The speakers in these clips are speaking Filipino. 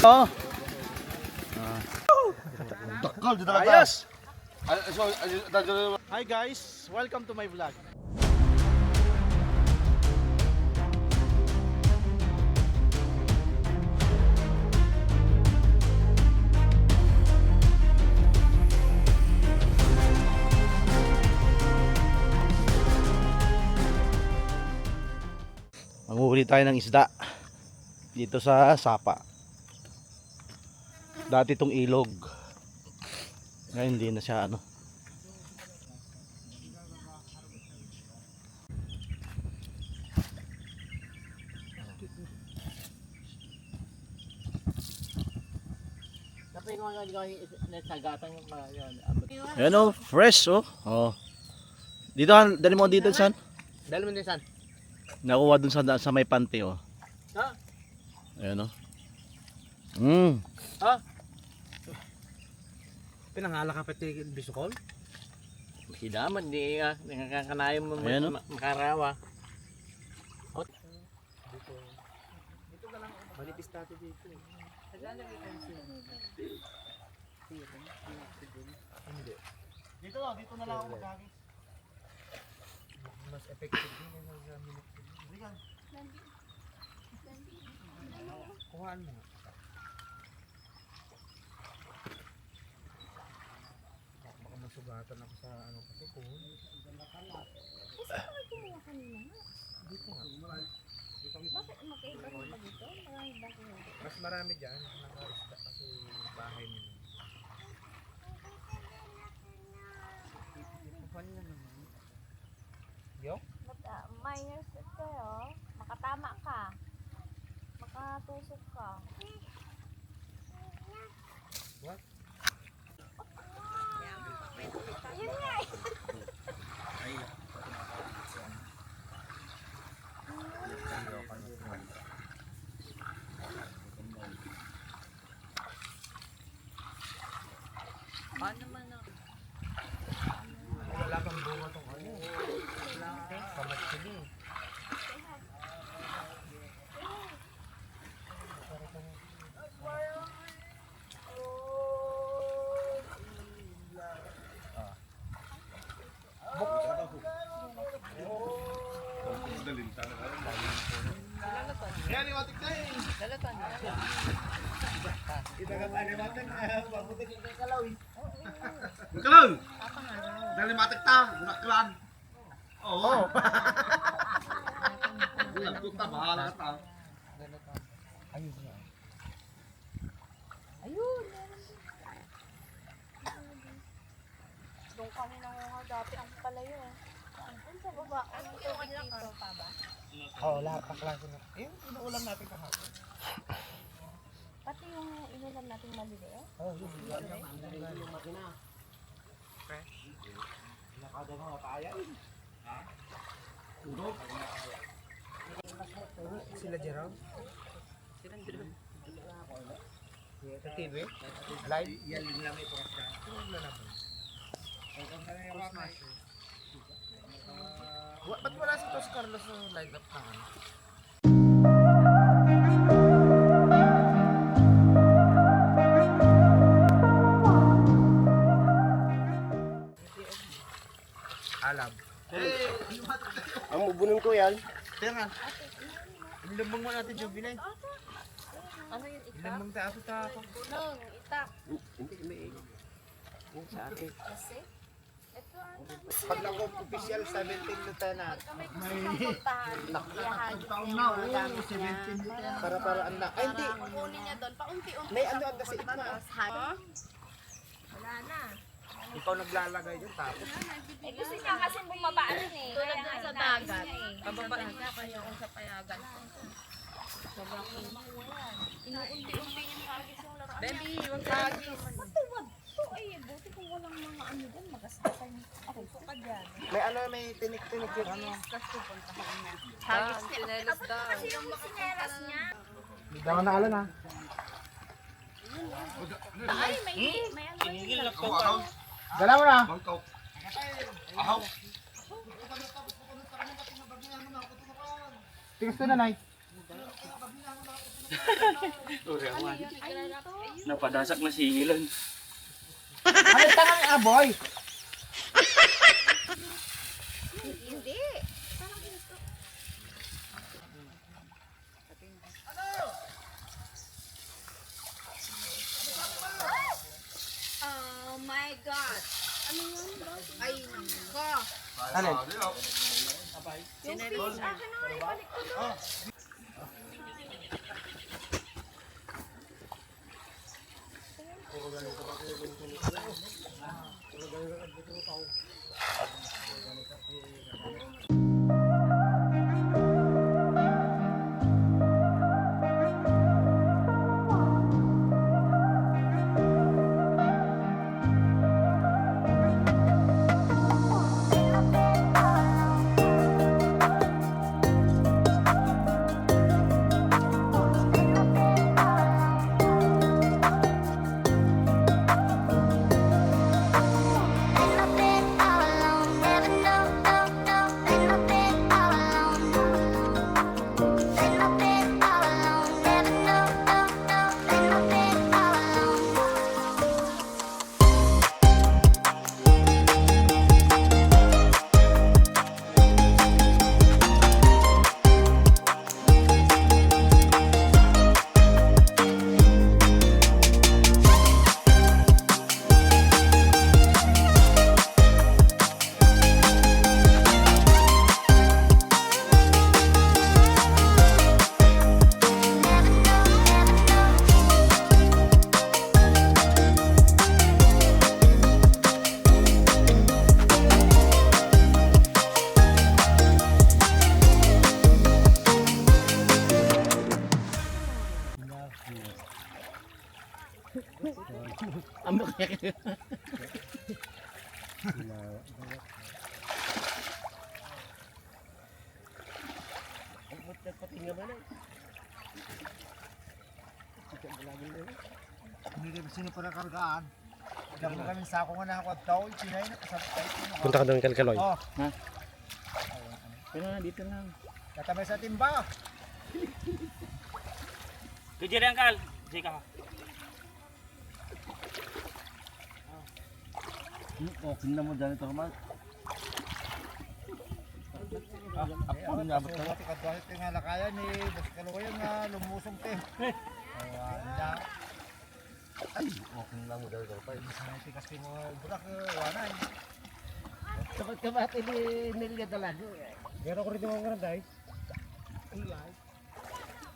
Oh. Ayos. Hi guys, welcome to my vlog. Manguhuli tayo ng isda dito sa Sapa. Dati itong ilog, ngayon hindi na siya ano. Ayan o, fresh oh. Oh. Dito, dali mo dito san? Dali mo din san? Nakuha dun sa may pante oh. Ha? Ayan oh. Ha? Pinangala ka pati bisukol? Sidaman, di ka. Nakakanayon mo makarawa. Dito ka lang. Manipis tayo dito. Hindi. Dito na lang ako magagis. Mas effective din yung sa minute. Kuhaan mo. Baka masugatan ako sa ano kasi kuhon. Kasi ako kumuha kanina nga. Dito nga. Bakit magkaiba rin pa dito? Marami ba ko? Mas marami dyan. Nakaisda kasi bahay nila. Kuhan na naman. Yo? Minor set kayo. Makatama ka. Makatusok ka. What? Yun nga eh. Paano man na? Wala kang bunga tong ano. Kamat sili. Ayan, iwatik na eh. Dalatan. Kita ka paliwatan, pabuti ka kalaw eh. Kalaw! Dali matik ta, unaklan. Oo. Nagkut na, bahala ka ta. Ayun nga. Ayun. Doon kami nangunga dati ang palayo eh. Doon sa baba. Ano ito dito pa ba? Oo, lahat ng klase na. Ayun, inuulam natin kahapon. Pati yung inulam natin maliliit. Oo, yun. Yung makina. Fresh. Nakada mga kaya eh. Udog. Sila Jerome? Sila Jerome? Sa TV? Live? Yan lang may pagkasta. Sino naman? Ba't wala si Tos Carlos sa line-up na ano? Alam. Ang bubunin ko yan. Tingnan. Ilambang mo natin Jubilay. Ano yung itak? Ilambang taas sa tako. Nung itak. Hindi, may sa akin. Kasi? Ito ano? Pag nag-official 17 lieutenant. Kami gusto kang puntahan. Iyahagis niya yung mga gamit niya. Para anak. Ay hindi. Kukunin niya doon. Paunti-unti. May ano kasi ito. Wala na. Ikaw naglalagay dyan tapos. Eh gusto niya kasi bumaba rin eh. Tulad dun sa dagat. Pababain niya kayo kung sa payagan. Inuunti-unti yung hagis yung laruan niya. Baby, huwag ka hagis. Matuwad to eh. Buti kung walang mga ano dyan. Magastasan. Ako ka dyan. May ano, may tinik-tinik yun. Ano? Hagis sinelas daw. Kasi yung sinelas niya. Daw na alam ha. Ay, may ano yun. Dala mo na. Ahaw. Tigas to na, Nay. Napadasak na singilan. Ano tangang aboy? Hindi. Oh my God. Ano yun? Ay, nako. Ano? Yung fish, akin na nga ibalik ko doon. Hindi rin sino para kargaan. Diyan mo kami sako nga nakakot tao. Sinay na kasabay. Punta ka doon Kalkaloy. Oh, Pero na, dito lang. katamay sa timba. Tujuh rin, Kal. Sige ka. Okay na mo dyan ito kamal. Ako nabot na. Kadwalit nga lakayan ni Bas Kaloyan nga lumusong te. Wala. Ay, okay na mo dyan ito kamal. Sanay tikas mo burak wala eh. Sapat ka ba ito nilga talaga? Pero ko rin yung ngaranday.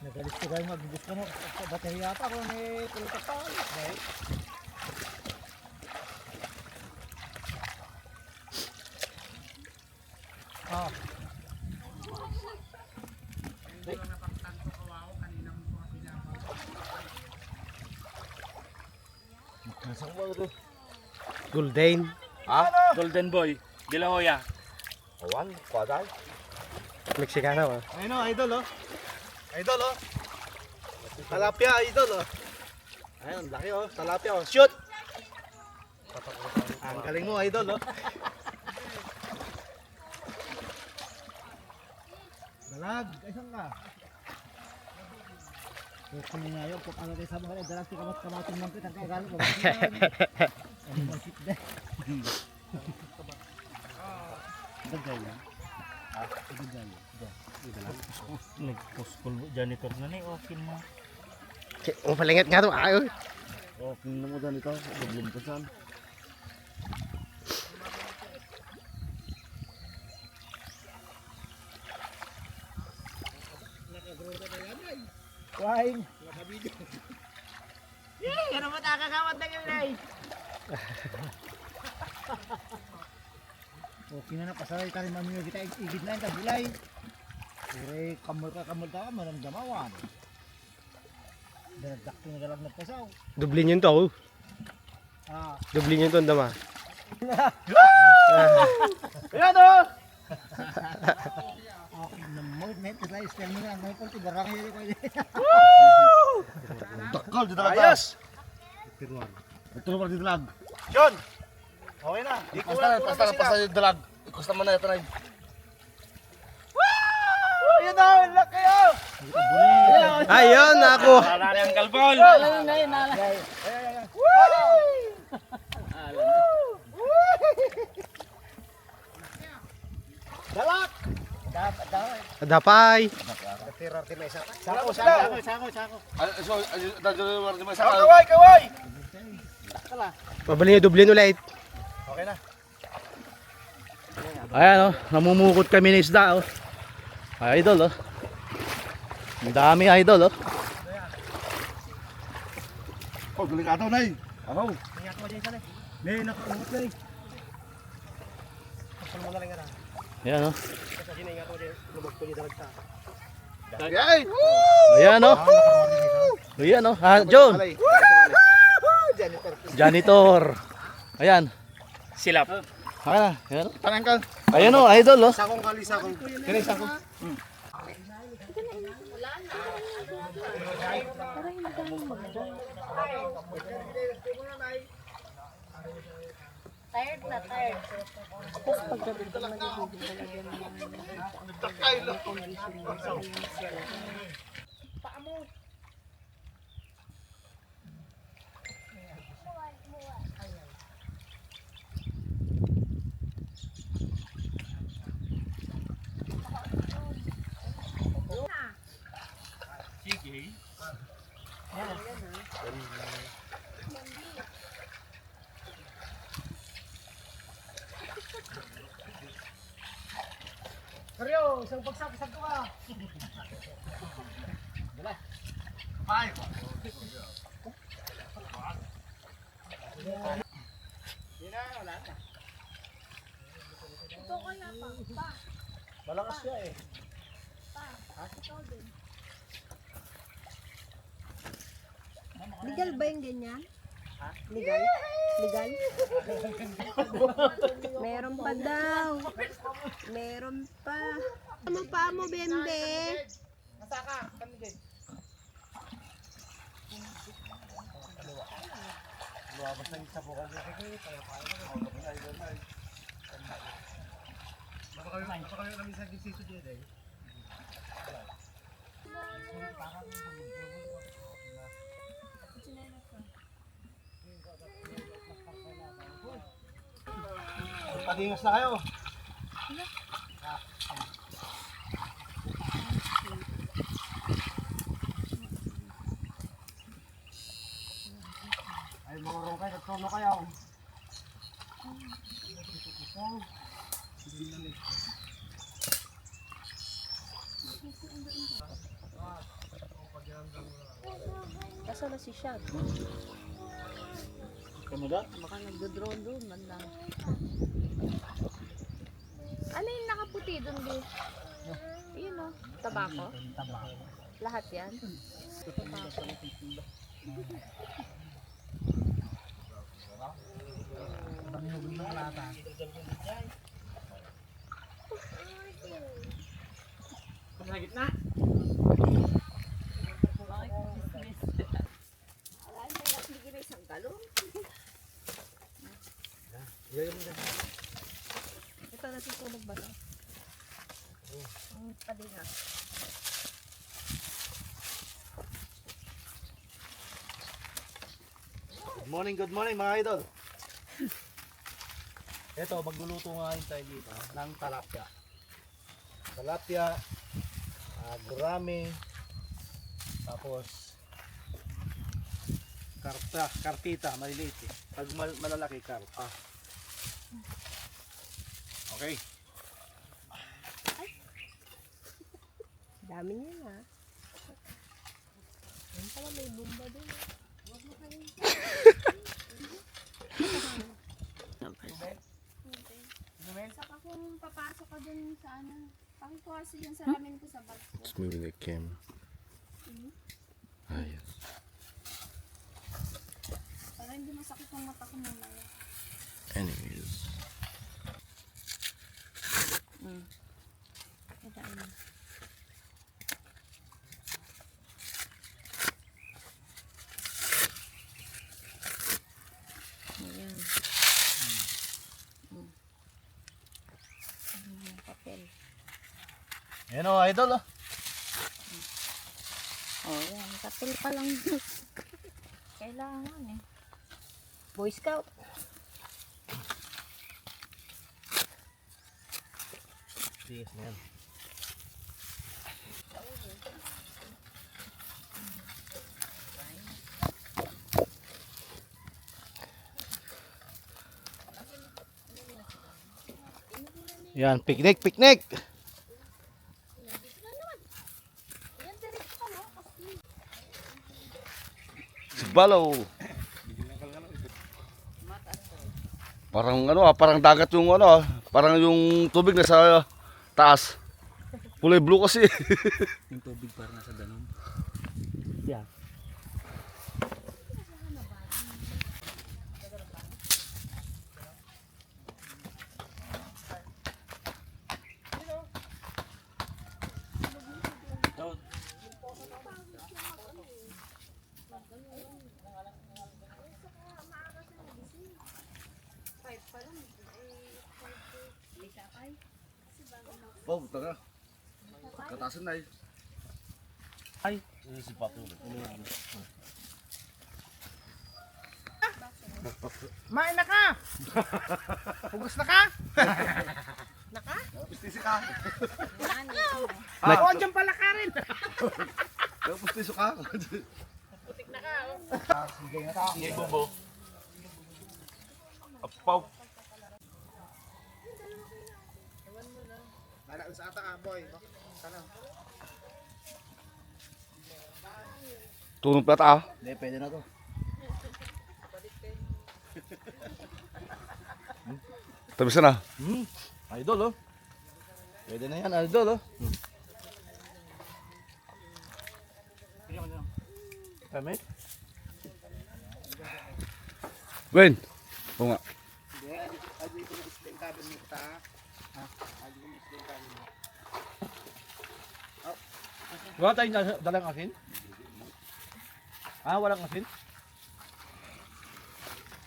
Nagalis ko kayo magbibus ko na sa baterya ata ko ni Kulita pa. Ah. Nasaan mo ito? Golden. Ha? Golden Boy. De La Hoya. Awan, kwaday. Mexicano ah. Ayun o, idol o. Idol o. Talapia, idol o. Ayun, laki o. Talapia o. Shoot! Ang galing mo, idol o. Dalag, ayun ka. Kung nga yun, kung ano kayo sa mga dalag, kamat-kamatin lang kita, ang kagaling ko. Ano mo, sit na. Dagay lang. Dagay lang. Nag-school janitor na ni. Okay mo. Ang palingat nga to. Ay, Okay na mo dyan ito. Dublin ko saan. Kuhain. Yee, ano mo takakawat na kami na Okay na pasaray ka rin mamyo kita igid na yung kabulay. Ure kamol ka maramdamawan. Dinagdakto na galag na pasaw. dublin yun to. Ah. Dublin yun to ang dama. Ayan o! Okay na mo, net, ito ay style mo na. Ngayon po, tibarang yun ko. Dakal, di talaga. Ayos! Ito naman di dalag. John! Okay na. Pasta yung dalag. Ikusta man na ito na. Ayun na, laki o! Ayun, ko. Para ang kalbol. Dalak! Dapay. Sako, sako. Kaway, kaway! Mabali niya dublin ulit. Okay na. Ayan, oh. Namumukot kami ng isda, oh. Idol, oh. Ang dami, idol, oh. Oh, galing ataw na eh. Ako. May nakaungot na eh. Ayan, oh. Yay! Ayan, oh. Ayan, oh. Ah, John. Janitor. Ayan. Silap. Ayan, ayan. Tanangkal. Ayan, oh, idol, oh. Sakong kali, sakong. Kini sakong. Para hindi tayo mag-drive. Tired na, tired. Tapos paggabi ko magiging talaga ng condition mo sa paa mo. Sige. Karyo, isang bagsak ko ka. Bye. Ito kaya pa. Malakas siya eh. Legal ba yung ganyan? Legal? Legal? Meron pa daw. Meron pa. Ano pa mo, Bembe? Masaka, kami din. Luwabas na yung sabukan dito. Baka kayo namin sa gisito dito eh. Padingas na kayo. Ay, marunong kayo. Nagtono kayo. Kaso na si Shad. Kamu doon? Baka nagdo-drone doon man lang. Ano yung nakaputi doon, Bi? Yun o, tabako? Lahat yan? Tabako. Sa gitna. Ito natutulog ba ito? Ang padingas. Good morning mga idol. Ito, magluluto nga tayo dito ng talapia. Talapia, gurame, tapos karpita, maliliit eh. Pag malalaki, karpa. Okay. Dami niya na. Ayun pala, may bomba din. Saka kung papasok ka dun sa ano, pakikuha siya yung salamin ko sa bag ko. Let's move the cam. Ah, yes. Para hindi masakit ang mata ko mamaya. Anyways. Ayan. Ayan. Papel. Ayan, oh, idol, oh. Oh, yan. Kapil pa lang. Kailangan eh. Boy Scout. Yes, man. Yan, picnic, picnic. Sibalaw. Parang ano parang dagat yung ano parang yung tubig na sa taas. Kulay blue kasi. Yung tubig parang nasa danom. Oh, taga. Katasan na eh. Ay. Ini si Pato. Main na ka! Hugas na ka! Pustisi ka. Oo, dyan pala ka rin! Pustiso ka. Sige, bubo. Apaw. Nala sa ata ka, boy. Sana. Tunong plata ah. Hindi, pwede na to. Tapos na. Idol oh. Pwede na yan, idol oh. Kami? Wen. Oo nga. Wala tayong dalang asin? Ah, walang asin?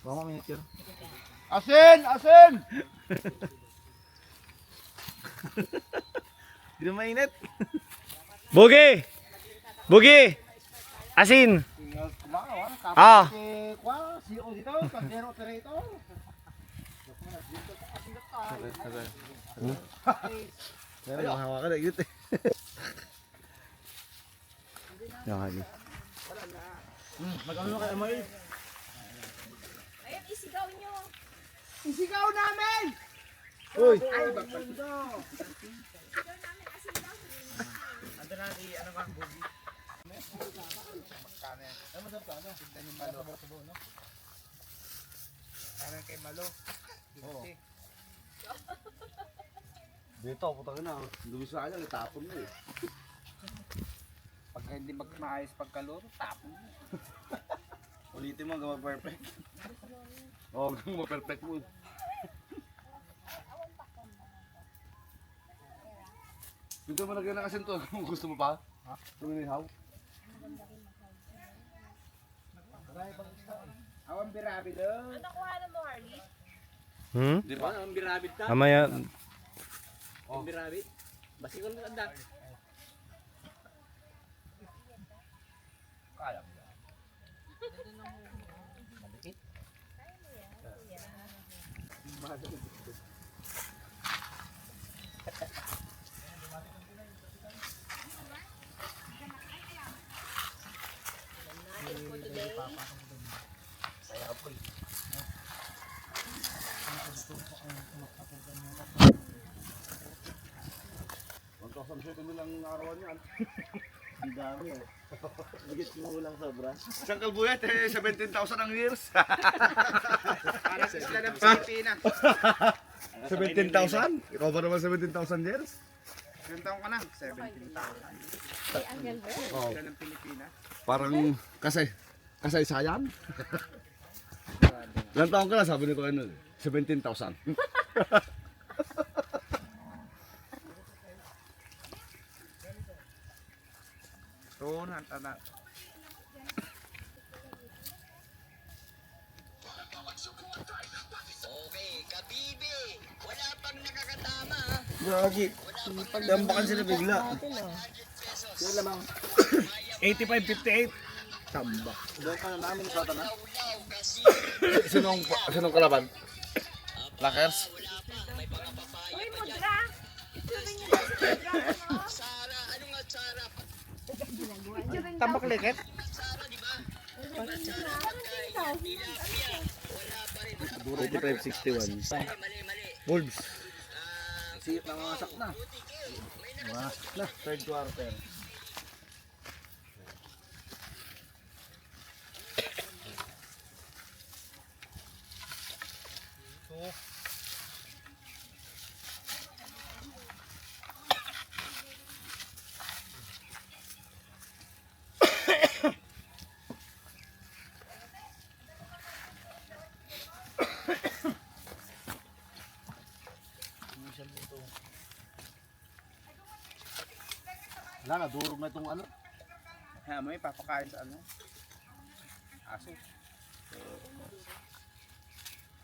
Baka minute. Asin! Asin! Hindi na mainit. Bugi! Bugi! Asin! Ah! CEO dito, kandero operator. Ayaw, hawakan na yun eh. Yan. Mag-ano na kayo, Emil? Ayun, isigaw nyo. Isigaw namin! Uy! Ay, bagpaldo! Kanan kay Malo. Dito, putang na. Dumi sa kanya, itapon mo eh. Pagka hindi maayos pagkaluro, tapon mo. Ulitin mo hanggang mag-perfect. Oo, hanggang mag-perfect mo. Dito mo lagyan ng asin to kung gusto mo pa. Ha? Luminihaw. Awan birabi doon. Ano kuha na mo, Harley? Hmm? Di ba? Ang birabit ta? Mamaya. Ang birabit? Basi ko na tanda. Kaya mo. Nilang arawan yan. Ang dami eh. Bigit mo lang sobra. Isang kalbuyat eh, 17,000 ang years. Para sa isla ng Pilipinas. 17,000? Ikaw ba naman 17,000 years? Ilang taon ka na? 17 taon. Oo. Isla ng Pilipinas. Parang kasaysayan. Ilang taon ka na sabi nito ano? 17,000. Tunan, tanan. Gagi. Dambakan sila bigla. Natin, oh. Sila lamang. 85-58. Tambak. Doon ka na namin sa na. Sinong kalaban? Lakers? Uy, mudra! Ituloy niyo na si mudra. Tambak leket? 85-61. Wolves. Si nangasak na. Masak na. Third quarter. Wala na, durog na itong ano. Kaya may papakain sa ano? Aso.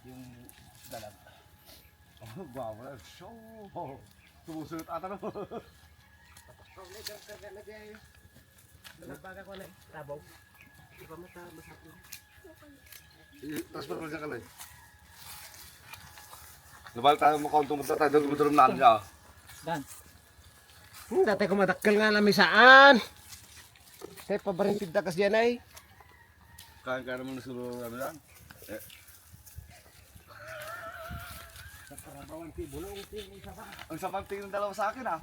Yung dalag. Oh, bawal. Show. Sumusunod ata na. Nagbaga ko na tabaw. Di ba masap na? Transfer ko siya kalay. Nabal tayo makauntung mo tayo. Doon gumutulong na niya. Dati ko madakkel nga namin saan. Kaya pa ba rin pintakas yan ay? Kaya naman nasulong ano yan. Ang sapang tingin ng dalawa sa akin ah.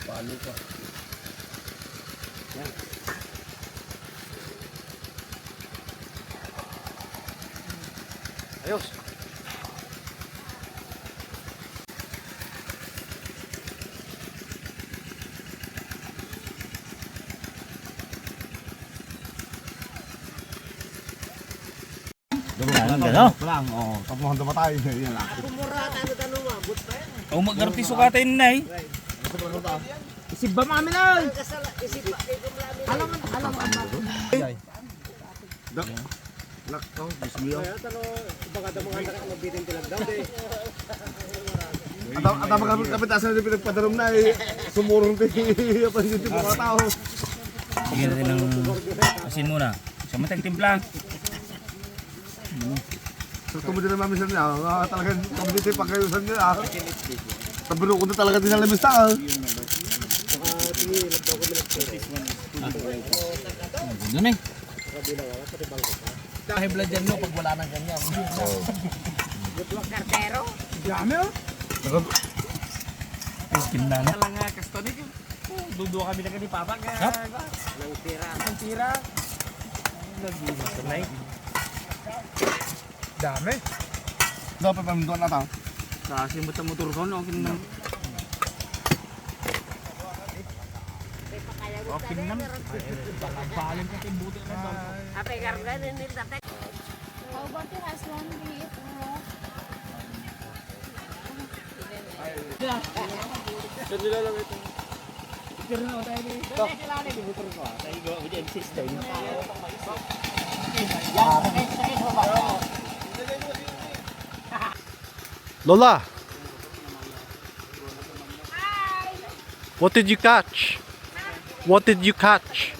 Palo pa. Yan. Ayos. Gano'n? Lang, oh. Tapos dumatay. Yan lang. O mag-arti sukatin na eh. Isip ba mami na? Lakto, bismiyo. At ang mga kapitasan na pinagpadarom na eh. Sumurong kayo. Pansin yung mga tao. Bigyan natin ng asin muna. Samantang timpla. Sa tumuli na mamisan niya, talagang community pagkayusan niya. Tabiro ko na talaga din ang lamista. Doon eh. Dahil blood yan no, pag wala nang ganyan. Kartero. Dami oh. Skin na na. Lang nga, kastoni ko. Duduwa kami na ni Papa. Nang tira. Nang tira. Sanay. Dami. Dapat pamintuan na tao. Kasi mo ta motor ko no. Okay naman. Baling ka timbuti na daw. Ape karga din nila dati. How about the last one? Be it, no? Lola. What did you catch? What did you catch?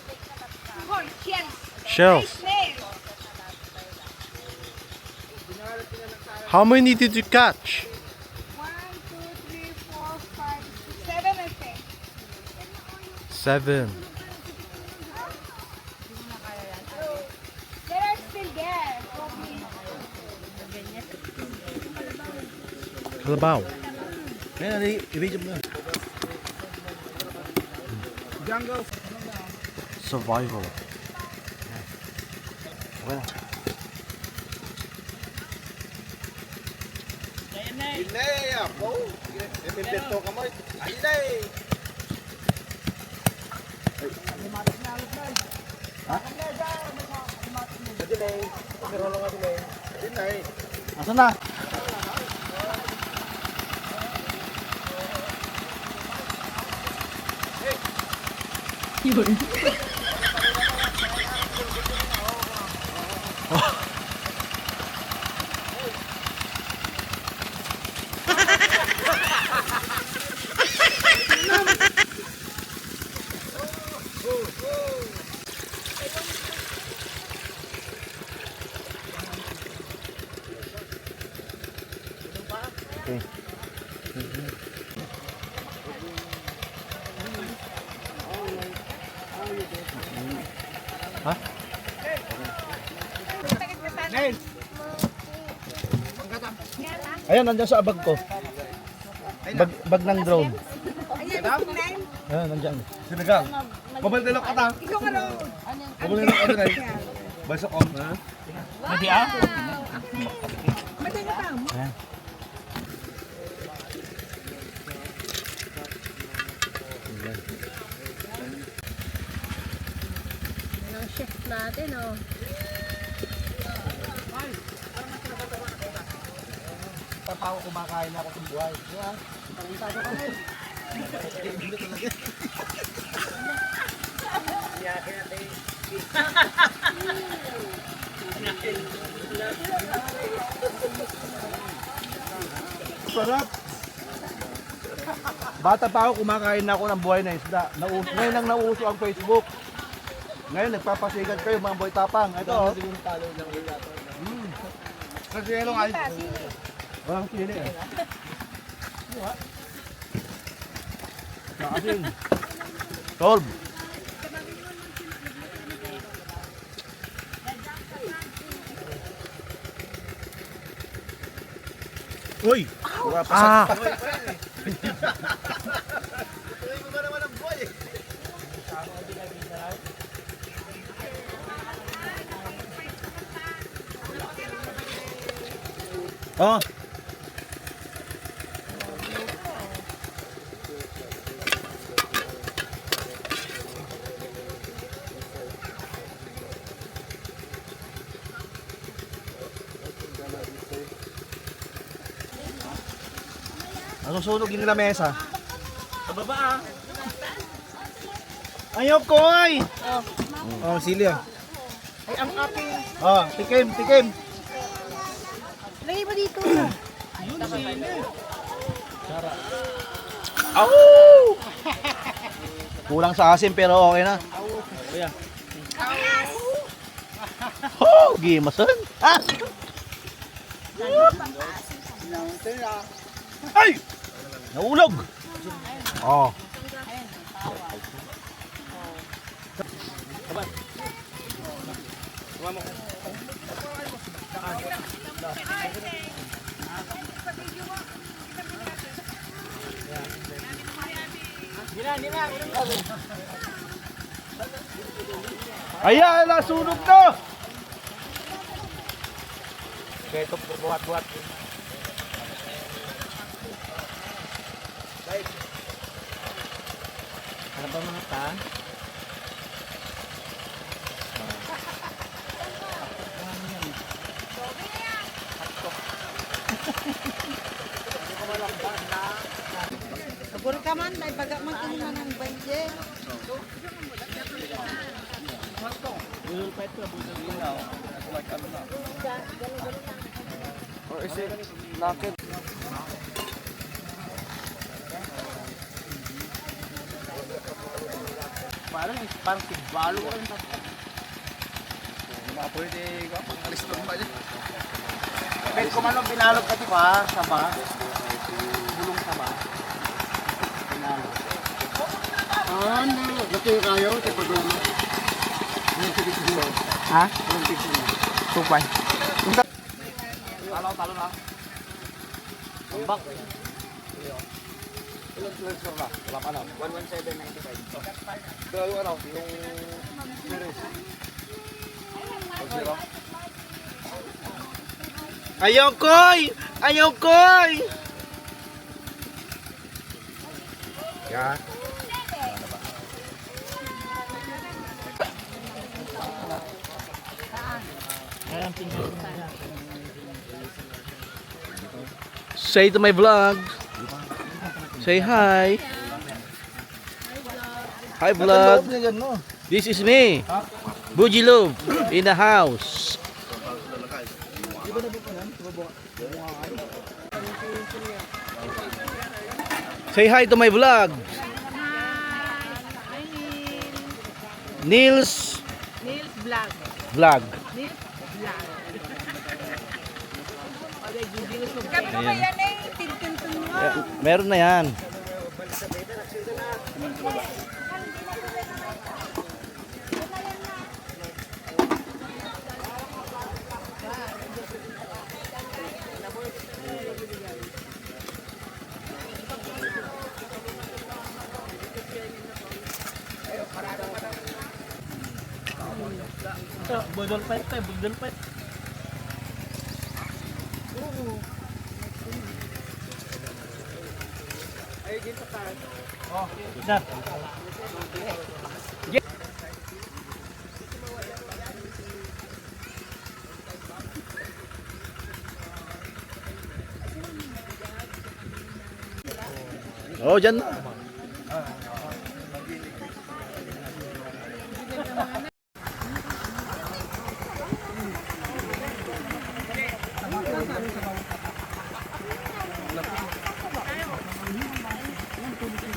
Shells. How many did you catch? 1, 2, 3, 4, 5, 6, 7, I think. 7. They are still there. Probably. Kalabaw. Ayan, i-video mo na. Jungle. Survival. Inay, ako. Ipinto ka mo. Inay. Inay. Asan na? Ayan, nandiyan sa bag ko. Bag ng drone. Ayan, nandiyan. Sinigang. Mabaldelok ka ta. Mabaldelok ka din. Basok on. Hindi ah? Ang chef natin, oh. Tapao kumakain ako ng buhay. Diba? Sarap. Bata pa ako, kumakain na ako ng buhay na isda. Ngayon ang nauso ang Facebook. Ngayon nagpapasigat kayo mga boy tapang. Ito oh. Kasi yung ay. Walang sili eh. Nakasin. 12. Uy! Ah! Oh. Nasusunog yung lamesa. Sa baba ah. Ayaw ko ay! Oh, sili ah. Ay, ang aking... Oh, tikim, tikim. Lagay mo dito. Au! Kulang sa asin pero okay na. Kuya. Oh, gimasan. Ah! Ay! Naulog. Oh. Ayan, nasunog na! Okay, ito, buhat-buhat. Ano ba mga ta? Siguro ka man, may baga man kung man ang banje. Or is it naked? Parang tigbalo ka rin. Pwede ka pang-alis doon pa dyan. Kahit kung ano, binalot ka diba? Saba? Bulong saba? Binalot. Ano? Laki kayo, tipagulama. Ha? Tupay. Talo na. Ambak. Ilan transfer na? Wala pa na. 117.95. Pero yung ano, yung series. Zero. Ayaw koy! Ayaw koy! Yeah. Say to my vlog. Say hi. Hi vlog. This is me. Bujilove in the house. Say hi to my vlog. Nils Nils vlog. vlog. Nils vlog. Kami mo ba yan eh? Tintuntun mo. Meron na yan. Budol pet. Oh, dyan na.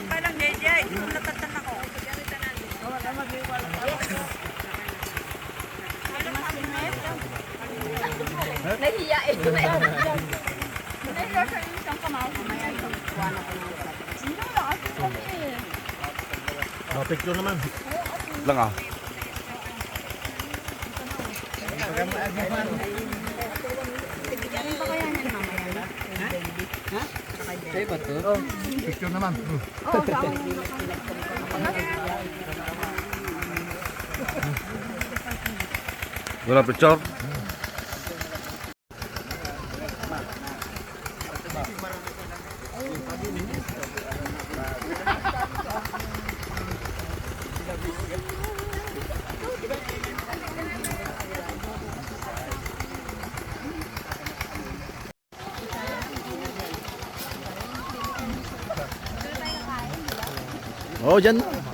Parang JJ, nakatan ako. Nahiya eh. Oh, picture naman. Lang ah. Picture naman. Wala picture? Oh, dyan na.